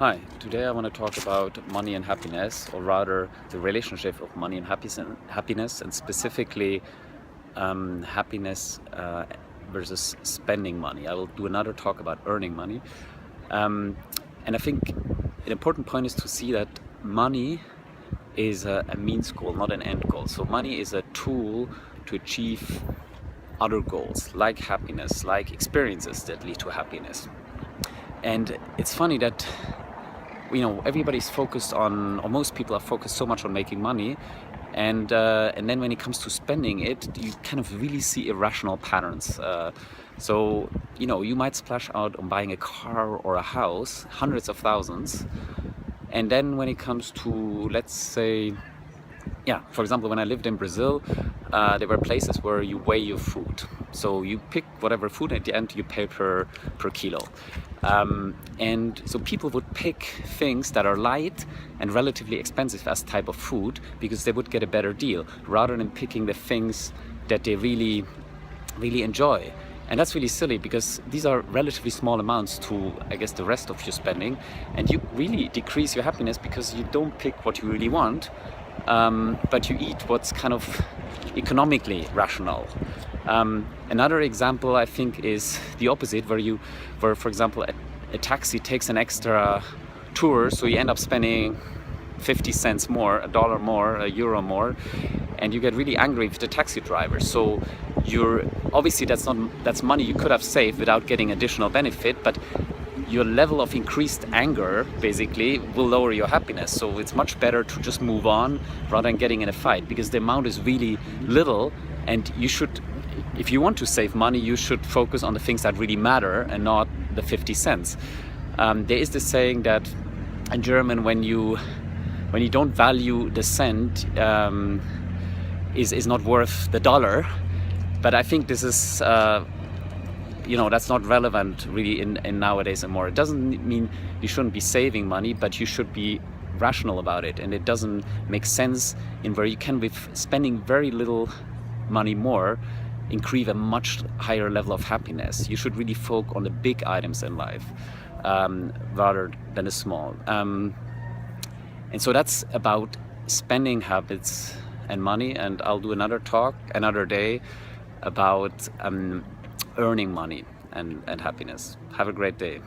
Hi, today I want to talk about money and happiness, or rather the relationship of money and happiness, and specifically happiness versus spending money. I will do another talk about earning money. And I think an important point is to see that money is a means goal, not an end goal. So money is a tool to achieve other goals, like happiness, like experiences that lead to happiness. And it's funny that everybody's focused on, or most people are focused so much on making money, and then when it comes to spending it, you kind of really see irrational patterns. So you might splash out on buying a car or a house, hundreds of thousands, and then when it comes to, let's say, for example, when I lived in Brazil, there were places where you weigh your food. So you pick whatever food, and at the end you pay per kilo. And so people would pick things that are light and relatively expensive as type of food because they would get a better deal, rather than picking the things that they really, really enjoy. And that's really silly because these are relatively small amounts to, I guess, the rest of your spending. And you really decrease your happiness because you don't pick what you really want, but you eat what's kind of economically rational. Another example, I think, is the opposite, where for example, a taxi takes an extra tour, so you end up spending 50 cents more, $1 more, €1 more, and you get really angry with the taxi driver. So obviously that's money you could have saved without getting additional benefit, but your level of increased anger basically will lower your happiness. So it's much better to just move on rather than getting in a fight, because the amount is really little, and if you want to save money, you should focus on the things that really matter and not the 50 cents. There is this saying that in German, when you don't value the cent, is not worth the dollar. But I think this is that's not relevant really in nowadays anymore. It doesn't mean you shouldn't be saving money, but you should be rational about it. And it doesn't make sense in where you can, with spending very little money more, increase a much higher level of happiness. You should really focus on the big items in life rather than the small. And so that's about spending habits and money. And I'll do another talk another day about earning money and happiness. Have a great day.